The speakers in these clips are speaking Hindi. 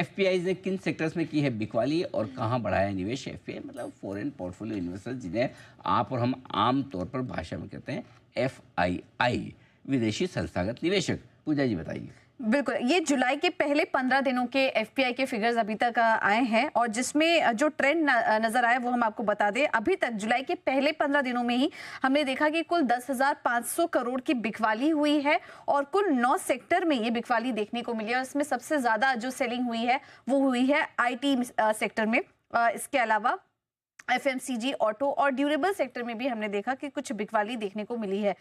एफपीआई ने किन सेक्टर्स में की है बिकवाली और कहाँ बढ़ाया निवेश? एफपीआई मतलब फॉरेन पोर्टफोलियो इन्वेस्टर, जिन्हें आप और हम आम तौर पर भाषा में कहते हैं एफआईआई, विदेशी संस्थागत निवेशक। पूजा जी बताइए। बिल्कुल, ये जुलाई के पहले 15 दिनों के एफपीआई के फिगर्स अभी तक आए हैं और जिसमें जो ट्रेंड नजर आया वो हम आपको बता दें। अभी तक जुलाई के पहले 15 दिनों में ही हमने देखा कि कुल 10,500 करोड़ की बिकवाली हुई है और कुल 9 सेक्टर में ये बिकवाली देखने को मिली है और इसमें सबसे ज्यादा जो सेलिंग हुई है वो हुई है आईटी सेक्टर में। इसके अलावा एफएमसीजी, ऑटो और ड्यूरेबल सेक्टर में भी हमने देखा कि कुछ बिकवाली देखने को मिली है।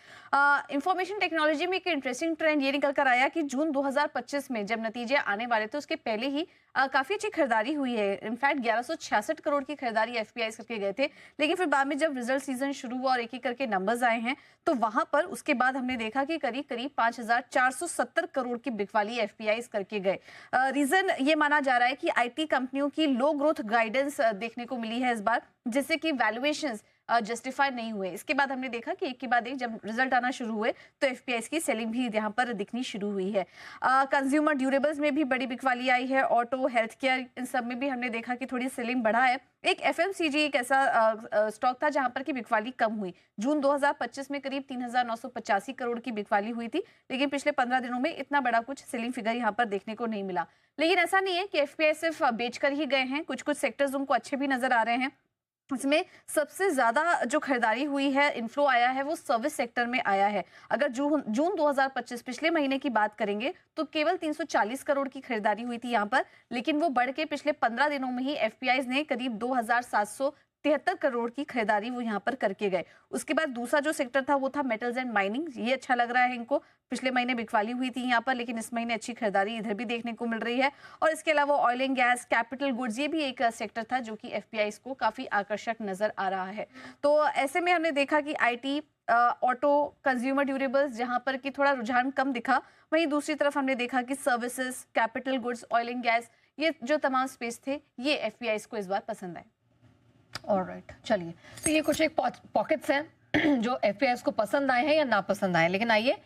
इंफॉर्मेशन टेक्नोलॉजी में एक इंटरेस्टिंग ट्रेंड ये निकल कर आया कि जून 2025 में जब नतीजे आने वाले थे उसके पहले ही काफी अच्छी खरीदारी हुई है। इनफैक्ट 1166 करोड़ की खरीदारी एफपीआई करके गए थे, लेकिन फिर बाद में जब रिजल्ट सीजन शुरू हुआ और एक एक करके नंबर्स आए हैं तो वहां पर उसके बाद हमने देखा कि करीब करीब 5,470 करोड़ की बिकवाली एफपीआई करके गए। रीजन ये माना जा रहा है कि आईटी कंपनियों की लो ग्रोथ गाइडेंस देखने को मिली है इस बार, जिससे कि वैल्यूएशंस जस्टिफाई नहीं हुए। इसके बाद हमने देखा कि एक के बाद एक जब रिजल्ट आना शुरू हुए तो एफपीआई की सेलिंग भी यहाँ पर दिखनी शुरू हुई है। कंज्यूमर ड्यूरेबल्स में भी बड़ी बिकवाली आई है, ऑटो, हेल्थ केयर, इन सब में भी हमने देखा कि थोड़ी सेलिंग बढ़ा है। एक एफएमसीजी एक ऐसा स्टॉक था जहां पर की बिकवाली कम हुई। जून 2025 में करीब 3,985 करोड़ की बिकवाली हुई थी, लेकिन पिछले 15 दिनों में इतना बड़ा कुछ सेलिंग फिगर यहाँ पर देखने को नहीं मिला। लेकिन ऐसा नहीं है कि एफपीआई सिर्फ बेचकर ही गए हैं, कुछ कुछ सेक्टर्स उनको अच्छे भी नजर आ रहे हैं। इसमें सबसे ज्यादा जो खरीदारी हुई है, इनफ्लो आया है, वो सर्विस सेक्टर में आया है। अगर जून 2025 पिछले महीने की बात करेंगे तो केवल 340 करोड़ की खरीदारी हुई थी यहाँ पर, लेकिन वो बढ़ के पिछले 15 दिनों में ही एफपीआई ने करीब 2,773 करोड़ की खरीदारी वो यहाँ पर करके गए। उसके बाद दूसरा जो सेक्टर था वो था मेटल्स एंड माइनिंग। ये अच्छा लग रहा है इनको, पिछले महीने बिकवाली हुई थी यहाँ पर, लेकिन इस महीने अच्छी खरीदारी इधर भी देखने को मिल रही है। और इसके अलावा oil and gas, capital goods, ये भी एक सेक्टर था जो कि एफपीआई को काफी आकर्षक नजर आ रहा है। तो ऐसे में हमने देखा कि आईटी, ऑटो, कंज्यूमर ड्यूरेबल्स जहां पर कि थोड़ा रुझान कम दिखा, वहीं दूसरी तरफ हमने देखा कि services, capital goods, oil and gas, ये जो तमाम स्पेस थे ये एफपीआई को इस बार पसंद आए। ऑलराइट, चलिए, तो ये कुछ एक पॉकेट्स हैं जो एफपीआई को पसंद आए हैं या ना पसंद आए, लेकिन आइए